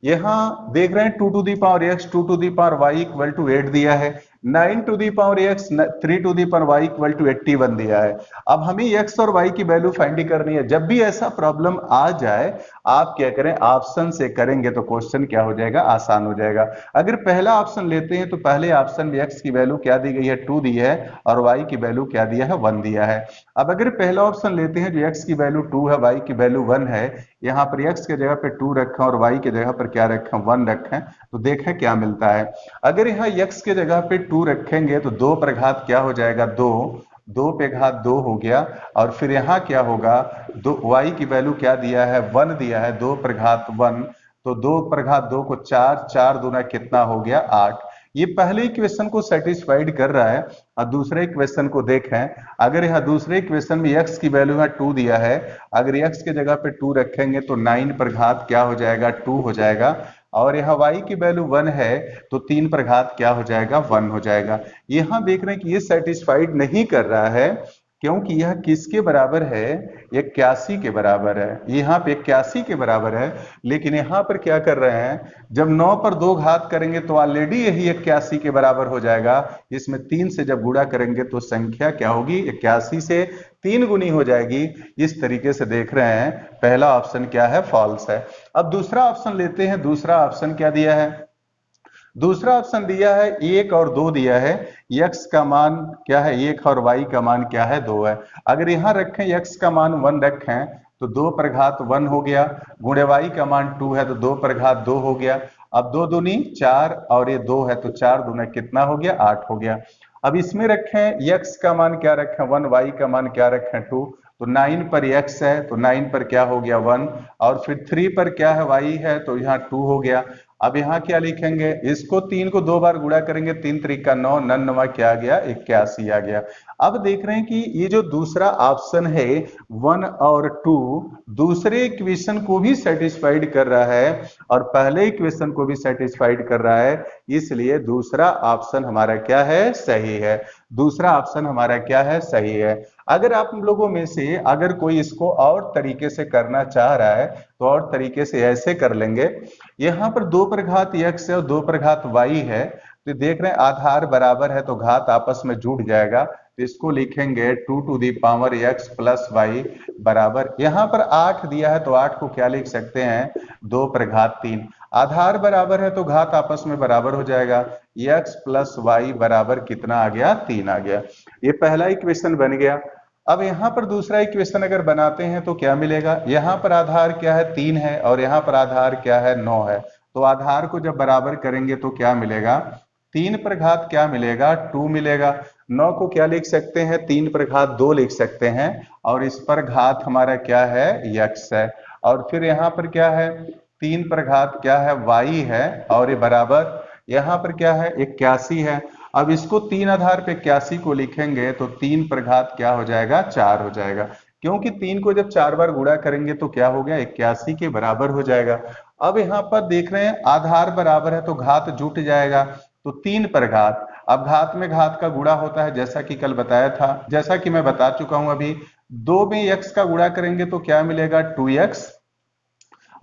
यहां देख रहे हैं 2 to the power x 2 to the power y equal to 8 दिया है, 9 to the power x 3 to the power y equal to 81 दिया है। अब हमें x और y की वैल्यू फाइंड करनी है। जब भी ऐसा प्रॉब्लम आ जाए, आप क्या करें, ऑप्शन से करेंगे तो क्वेश्चन क्या हो जाएगा, आसान हो जाएगा। अगर पहला ऑप्शन लेते हैं तो पहले ऑप्शन में x की वैल्यू क्या दी गई है, 2 दी है, और y की वैल्यू क्या दिया है, 1 दिया है। अब अगर पहला ऑप्शन लेते हैं जो x की वैल्यू 2 है, y की वैल्यू 1 है, यहाँ पर x के जगह पे 2 रखें और y की जगह पर क्या रखें, 1 रखें, तो देखें क्या मिलता है। अगर यहाँ x के जगह पे 2 रखेंगे तो 2 पर घात क्या हो जाएगा, 2, 2 पे घात 2 हो गया। और फिर यहाँ क्या होगा, 2 y की वैल्यू क्या दिया है, 1 दिया है, 2 पर घात 1, तो 2 पर घात 2 को 4, 4 दूना कितना हो गया, 8। ये पहले इक्वेशन को सेटिस्फाइड कर रहा है। और दूसरे इक्वेशन को देखें, अगर यहाँ दूसरे इक्वेशन में x की वैल्यू है 2 दिया है, अगर x के जगह पे 2 रखेंगे तो 9 पर घात क्या हो जाएगा, 2 हो जाएगा। और यहाँ y की वैल्यू 1 है तो 3 पर घात क्या हो जाएगा, 1 हो जाएगा। यहाँ देख रहे हैं कि ये सेटिस्फाइड नहीं कर रहा है, क्योंकि यह किसके बराबर है, 81 के बराबर है। यहाँ पे 81 के बराबर है, लेकिन यहाँ पर क्या कर रहे हैं, जब 9 पर 2 घात करेंगे तो ऑलरेडी यही 81 के बराबर हो जाएगा। इसमें 3 से जब गुणा करेंगे तो संख्या क्या होगी, 81 से 3 गुनी हो जाएगी। इस तरीके से देख रहे हैं, पहला ऑप्शन क्या है, फॉल्स है। अब दूसरा ऑप्शन लेते हैं। दूसरा ऑप्शन क्या दिया है, दूसरा ऑप्शन दिया है 1 और 2 दिया है। x का मान क्या है, 1 और y का मान क्या है, 2 है। अगर यहां रखें x का मान 1 रखें तो 2 पर घात 1 हो गया, गुणे y का मान 2 है तो 2 पर घात 2 हो गया। अब 2 दूनी 4 और ये 2 है तो 4 दूना कितना हो गया, 8 हो गया। अब इसमें रखें x का मान क्या रखें, 1, y का मान क्या रखें, 2, तो 9 पर x है तो 9 पर क्या हो गया, 1, और फिर 3 पर क्या है, y है, तो यहाँ 2 हो गया। अब यहाँ क्या लिखेंगे, इसको 3 को 2 बार गुणा करेंगे, 3 त्रिका 9, 9 क्या आ गया, 81 आ गया। अब देख रहे हैं कि ये जो दूसरा ऑप्शन है 1 और 2 दूसरे इक्वेशन को भी सेटिस्फाइड कर रहा है और पहले इक्वेशन को भी सेटिस्फाइड कर रहा है, इसलिए दूसरा ऑप्शन हमारा क्या है, सही है। दूसरा ऑप्शन हमारा क्या है, सही है। अगर आप लोगों में से अगर कोई इसको और तरीके से करना चाह रहा है तो और तरीके से ऐसे कर लेंगे, यहाँ पर 2 पर घात x है और 2 पर घात y है, तो देख रहे हैं आधार बराबर है तो घात आपस में जुड़ जाएगा, तो इसको लिखेंगे 2 to the power x plus y बराबर, यहाँ पर 8 दिया है तो 8 को क्या लिख सकते हैं, 2 पर घात 3। आधार बराबर है तो घात आपस में बराबर हो जाएगा, x प्लस वाई बराबर कितना आ गया, 3 आ गया। ये पहला इक्वेशन बन गया। अब यहाँ पर दूसरा इक्वेशन अगर बनाते हैं तो क्या मिलेगा, यहाँ पर आधार क्या है, 3 है और यहाँ पर आधार क्या है, 9 है, तो आधार को जब बराबर करेंगे तो क्या मिलेगा, 3 पर घात क्या मिलेगा, 2 मिलेगा। 9 को क्या लिख सकते हैं, 3 पर घात 2 लिख सकते हैं और इस पर घात हमारा क्या है, x है, और फिर यहाँ पर क्या है, 3 पर घात क्या है, y है, और ये बराबर यहाँ पर क्या है, 81 है। अब इसको 3 आधार पे 81 को लिखेंगे तो 3 पर घात क्या हो जाएगा, 4 हो जाएगा, क्योंकि 3 को जब 4 बार गुणा करेंगे तो क्या हो गया, 81 के बराबर हो जाएगा। अब यहाँ पर देख रहे हैं आधार बराबर है तो घात जुट जाएगा, तो 3 पर घात, अब घात में घात का गुणा होता है जैसा कि कल बताया था, जैसा कि मैं बता चुका हूं अभी, 2 में x का गुणा करेंगे तो क्या मिलेगा, 2x,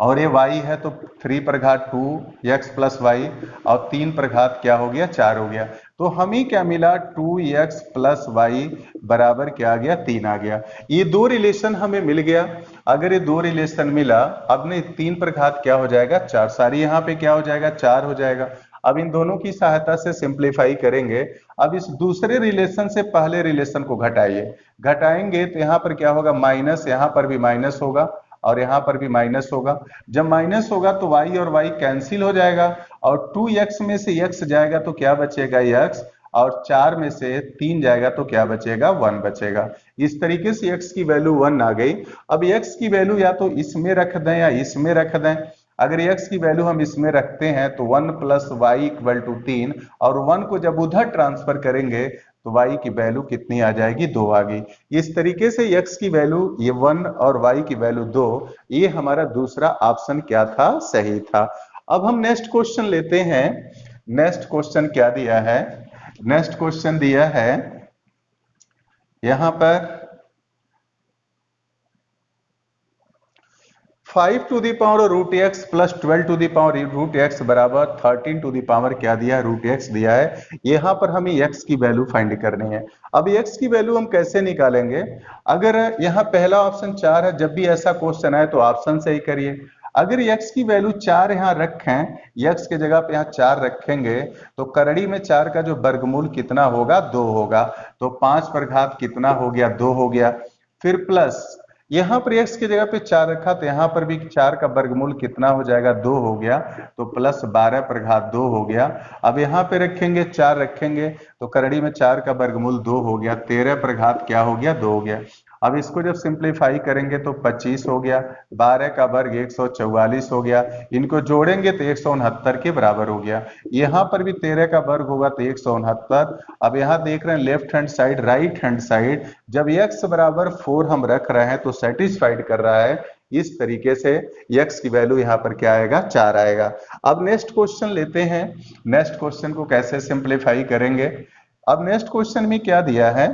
और ये y है तो 3 पर घात 2x प्लस वाई, और 3 पर घात क्या हो गया, 4 हो गया। तो हमें क्या मिला, 2x प्लस वाई बराबर क्या आ गया, 3 आ गया। ये दो रिलेशन हमें मिल गया। अगर ये दो रिलेशन मिला, अब ने 3 पर घात क्या हो जाएगा, 4, सारी यहाँ पे क्या हो जाएगा, 4 हो जाएगा। अब इन दोनों की सहायता से सिंप्लीफाई करेंगे। अब इस दूसरे रिलेशन से पहले रिलेशन को घटाइए, घटाएंगे तो यहाँ पर क्या होगा, माइनस, यहाँ पर भी माइनस होगा और यहाँ पर भी माइनस होगा। जब माइनस होगा तो y और y कैंसिल हो जाएगा और 2x में से x जाएगा तो क्या बचेगा, x, और 4 में से 3 जाएगा तो क्या बचेगा, 1 बचेगा। इस तरीके से x की वैल्यू 1 आ गई। अब x की वैल्यू या तो इसमें रख दें या इसमें रख दें। अगर x की वैल्यू हम इसमें रखते हैं तो 1 प्लस वाई इक्वल टू 3, और 1 को जब उधर ट्रांसफर करेंगे तो y की वैल्यू कितनी आ जाएगी, 2 आ गई। इस तरीके से x की वैल्यू ये 1 और y की वैल्यू 2, ये हमारा दूसरा ऑप्शन क्या था, सही था। अब हम नेक्स्ट क्वेश्चन लेते हैं। नेक्स्ट क्वेश्चन क्या दिया है, नेक्स्ट क्वेश्चन दिया है यहां पर 5 to the power root x plus 12 to the power root x बराबर 13 टू दी पावर क्या दिया है, रूट एक्स दिया है। यहाँ पर हमें x की वैल्यू फाइंड करनी है। अब x की वैल्यू हम कैसे निकालेंगे, अगर यहाँ पहला ऑप्शन 4 है, जब भी ऐसा क्वेश्चन आए तो ऑप्शन से ही करिए। अगर x की वैल्यू 4 यहाँ रखें, x के जगह पे यहाँ 4 रखेंगे तो करड़ी में 4 का जो वर्गमूल कितना होगा, 2 होगा, तो 5 पर घात कितना हो गया, 2 हो गया। फिर प्लस यहाँ पर x की जगह पे 4 रखा तो यहाँ पर भी 4 का वर्गमूल कितना हो जाएगा, 2 हो गया, तो प्लस 12 पर घात 2 हो गया। अब यहाँ पे रखेंगे 4 रखेंगे तो करड़ी में 4 का वर्गमूल 2 हो गया, 13 पर घात क्या हो गया, 2 हो गया। अब इसको जब सिंप्लीफाई करेंगे तो 25 हो गया, 12 का वर्ग 144 हो गया, इनको जोड़ेंगे तो 169 के बराबर हो गया। यहाँ पर भी 13 का वर्ग होगा तो 169। अब यहाँ देख रहे हैं left hand side, right hand side, जब x बराबर 4 हम रख रहे हैं तो सेटिस्फाइड कर रहा है। इस तरीके से x की वैल्यू यहाँ पर क्या आएगा, 4 आएगा। अब नेक्स्ट क्वेश्चन लेते हैं। नेक्स्ट क्वेश्चन को कैसे सिंप्लीफाई करेंगे, अब नेक्स्ट क्वेश्चन में क्या दिया है,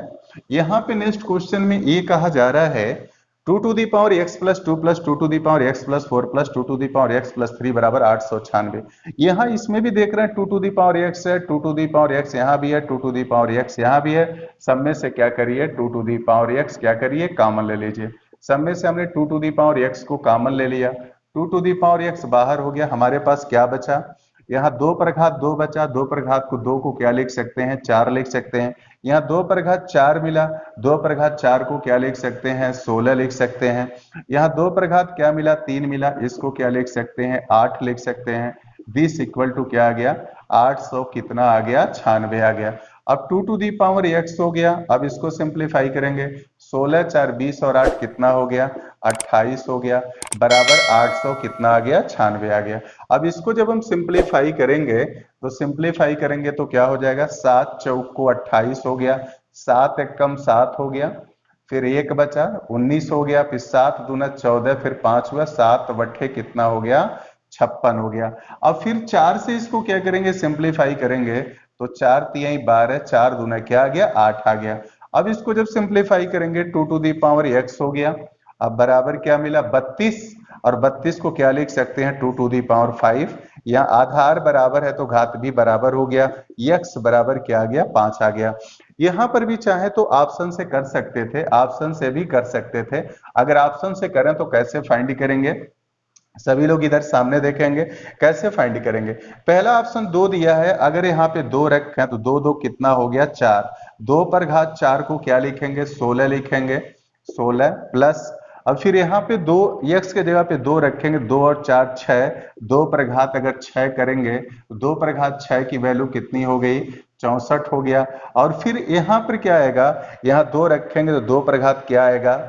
यहाँ पे नेक्स्ट क्वेश्चन में ये कहा जा रहा है 2 to the power x plus 2 plus 2 to the power x plus 4 plus 2 to the power x plus 3 बराबर 896। यहाँ इसमें भी देख रहे हैं 2 टू दी पावर x है, 2 टू दी पावर x यहाँ भी है, 2 टू दी पावर x यहाँ भी है। सब में से क्या करिए, 2 टू दी पावर x क्या करिए, कॉमन ले लीजिए। सब में से हमने 2 टू दी पावर x को कॉमन ले लिया, 2 टू दी पावर x बाहर हो गया, हमारे पास क्या बचा, यहाँ 2 पर घात 2 बचा, 2 पर घात को 2 को क्या लिख सकते हैं, 4 लिख सकते हैं। यहाँ 2 पर घात 4 मिला, 2 पर घात 4 को क्या लिख सकते हैं, 16 लिख सकते हैं। यहाँ 2 पर घात क्या मिला, 3 मिला, इसको क्या लिख सकते हैं, 8 लिख सकते हैं। 20 इक्वल टू क्या आ गया, 800 कितना आ गया, 96 आ गया। अब 2 टू दी पावर x हो गया। अब इसको सिंप्लीफाई करेंगे, 16 4 20 और 8 कितना हो गया, 28 हो गया, बराबर 800 कितना आ गया, 96 आ गया। अब इसको जब हम सिंप्लीफाई करेंगे तो क्या हो जाएगा, 7 चौक को 28 हो गया, 7 एकम 7 हो गया, फिर 1 बचा 19 हो गया, फिर 7 दूना 14, फिर 5 हुआ, 7 बट्ठे कितना हो गया, 56 हो गया। अब फिर 4 से इसको क्या करेंगे, सिंप्लीफाई करेंगे तो 4 तिहाई 12, 4 दूना क्या आ गया, 8 आ गया। अब इसको जब सिंप्लीफाई करेंगे 2 टू दी पावर x हो गया। अब बराबर क्या मिला, 32, और 32 को क्या लिख सकते हैं, 2 टू दी पावर 5। यहाँ आधार बराबर है तो घात भी बराबर हो गया, x बराबर क्या आ गया, 5 आ गया। यहां पर भी चाहे तो ऑप्शन से कर सकते थे, ऑप्शन से भी कर सकते थे। अगर ऑप्शन से करें तो कैसे फाइंड करेंगे, सभी लोग इधर सामने देखेंगे कैसे फाइंड करेंगे। पहला ऑप्शन 2 दिया है, अगर यहाँ पे 2 रखें तो 2 2 कितना हो गया, 4, 2 पर घात 4 को क्या लिखेंगे, 16 लिखेंगे, 16 प्लस, अब फिर यहाँ पे 2 x के जगह पे 2 रखेंगे, 2 और 4 6, 2 पर घात अगर 6 करेंगे तो 2 पर घात 6 की वैल्यू कितनी हो गई, 64 हो गया। और फिर यहाँ पर क्या आएगा, यहाँ 2 रखेंगे तो 2 पर घात क्या आएगा,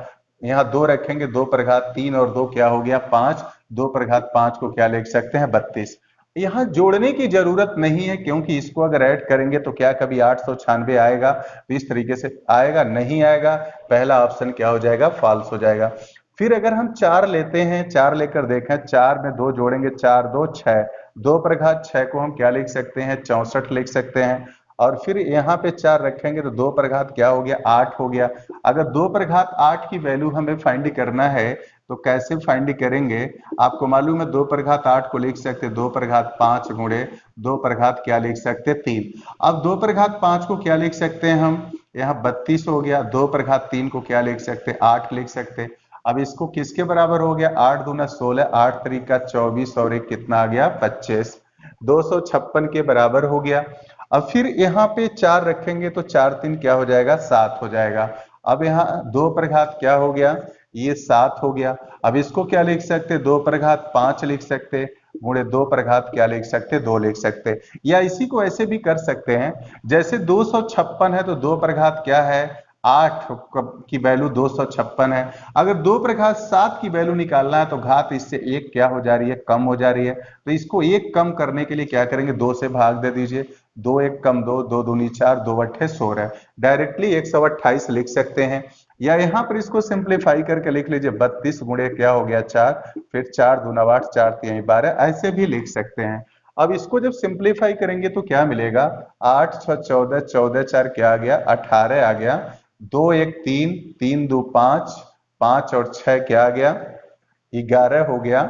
यहाँ 2 रखेंगे, 2 पर घात 3 और 2 क्या हो गया, 5, 2 पर घात 5 को क्या लिख सकते हैं, 32। यहाँ जोड़ने की जरूरत नहीं है, क्योंकि इसको अगर ऐड करेंगे तो क्या कभी 896 आएगा, तो इस तरीके से आएगा, नहीं आएगा, पहला ऑप्शन क्या हो जाएगा, फॉल्स हो जाएगा। फिर अगर हम 4 लेते हैं, 4 लेकर देखें, 4 में 2 जोड़ेंगे, 4 2 6, 2 पर घात 6 को हम क्या लिख सकते हैं, 64 लिख सकते हैं। और फिर यहाँ पे 4 रखेंगे तो 2 पर घात क्या हो गया, 8 हो गया। अगर 2 पर घात 8 की वैल्यू हमें फाइंड करना है तो कैसे फाइंड करेंगे, आपको मालूम है 2 पर घात 8 को लिख सकते 2 पर घात 5 गुणे 2 पर घात क्या लिख सकते, 3। अब 2 पर घात 5 को क्या लिख सकते हैं हम, यहाँ 32 हो गया, 2 पर घात 3 को क्या लिख सकते, 8 लिख सकते। अब इसको किसके बराबर हो गया, 8 दूना 16, 8 तरीका 24 और एक कितना आ गया, 25, 256 के बराबर हो गया। अब फिर यहाँ पे 4 रखेंगे तो 4 3 क्या हो जाएगा, 7 हो जाएगा। अब यहाँ 2 पर घात क्या हो गया, ये 7 हो गया। अब इसको क्या लिख सकते, 2 पर घात 5 लिख सकते, गुणे 2 पर घात क्या लिख सकते, 2 लिख सकते। या इसी को ऐसे भी कर सकते हैं, जैसे 256 है तो 2 पर घात क्या है, 8 की वैल्यू 256 है। अगर 2 पर घात 7 की वैल्यू निकालना है तो घात इससे एक क्या हो जा रही है, कम हो जा रही है। तो इसको एक कम करने के लिए क्या करेंगे, 2 से भाग दे दीजिए, 2 एक कम 2, 2 दूनी 4, 2 अट्ठे 16, डायरेक्टली 128 लिख सकते हैं। या यहाँ पर इसको सिंप्लीफाई करके लिख लीजिए, 32 गुणे क्या हो गया, 4, फिर 4 दूना 8, 4 तिहाई 12, ऐसे भी लिख सकते हैं। अब इसको जब सिंप्लीफाई करेंगे तो क्या मिलेगा, 8 6 14, 14 4 क्या आ गया, 18 आ गया, 2 1 3, 3 2 5, 5 और 6 क्या आ गया, 11 हो गया।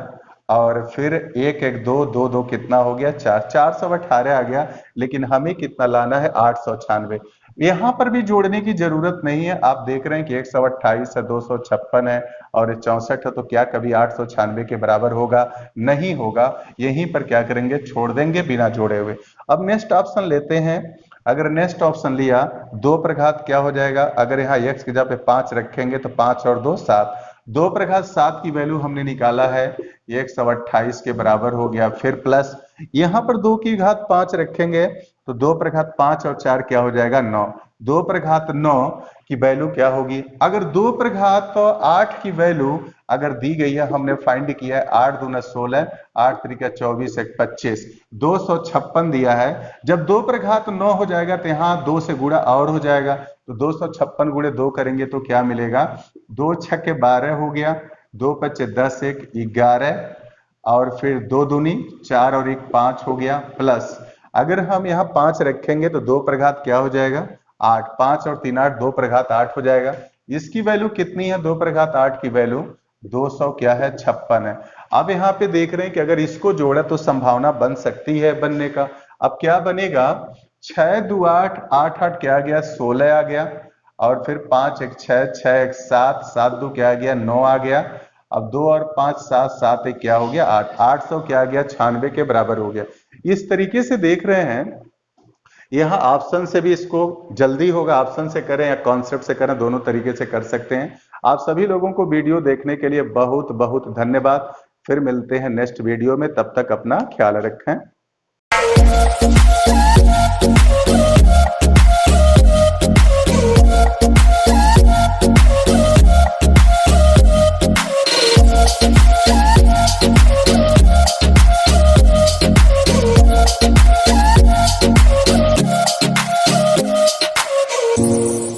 और फिर 1 1 2 2 2 कितना हो गया, 4, 418 आ गया। लेकिन हमें कितना लाना है, 896। यहाँ पर भी जोड़ने की जरूरत नहीं है, आप देख रहे हैं कि 128 है, 256 है और 64 है, तो क्या कभी 896 के बराबर होगा, नहीं होगा। यहीं पर क्या करेंगे, छोड़ देंगे बिना जोड़े हुए। अब नेक्स्ट ऑप्शन लेते हैं। अगर नेक्स्ट ऑप्शन लिया, 2 पर घात क्या हो जाएगा, अगर यहाँ x की जगह पे 5 रखेंगे तो 5 और 2 7, 2 पर घात 7 की वैल्यू हमने निकाला है, 128 के बराबर हो गया। फिर प्लस यहाँ पर 2 की घात 5 रखेंगे तो 2 पर घात 5 और 4 क्या हो जाएगा, 9, 2 पर घात 9 की वैल्यू क्या होगी, अगर 2 पर घात 8 की वैल्यू अगर दी गई है, हमने फाइंड किया है, 8 दूना 16, 8 तरीका 24 1 25, 256 दिया है। जब 2 पर घात 9 हो जाएगा तो यहाँ 2 से गुणा और हो जाएगा, तो 256 गुणे 2 करेंगे तो क्या मिलेगा, 2 छक्के 12 हो गया, 2 पच्चे 10 1 11, और फिर 2 दूनी 4 और 1 5 हो गया। प्लस अगर हम यहाँ 5 रखेंगे तो 2 पर घात क्या हो जाएगा, 8, 5 और 3 8, 2 पर घात 8 हो जाएगा। इसकी वैल्यू कितनी है, 2 पर घात 8 की वैल्यू 200 क्या है, 56 है। अब यहाँ पे देख रहे हैं कि अगर इसको जोड़ा तो संभावना बन सकती है बनने का। अब क्या बनेगा, 6 2 8, 8 8 क्या आ गया, 16 आ गया, और फिर 5 1 6, 6 1 7, 7 2 क्या आ गया, 9 आ गया। अब 2 और 5 7, 7 1 क्या हो गया, 8, 800 क्या आ गया, 96 के बराबर हो गया। इस तरीके से देख रहे हैं, यहाँ ऑप्शन से भी इसको जल्दी होगा, ऑप्शन से करें या कॉन्सेप्ट से करें, दोनों तरीके से कर सकते हैं। आप सभी लोगों को वीडियो देखने के लिए बहुत बहुत धन्यवाद। फिर मिलते हैं नेक्स्ट वीडियो में, तब तक अपना ख्याल रखें।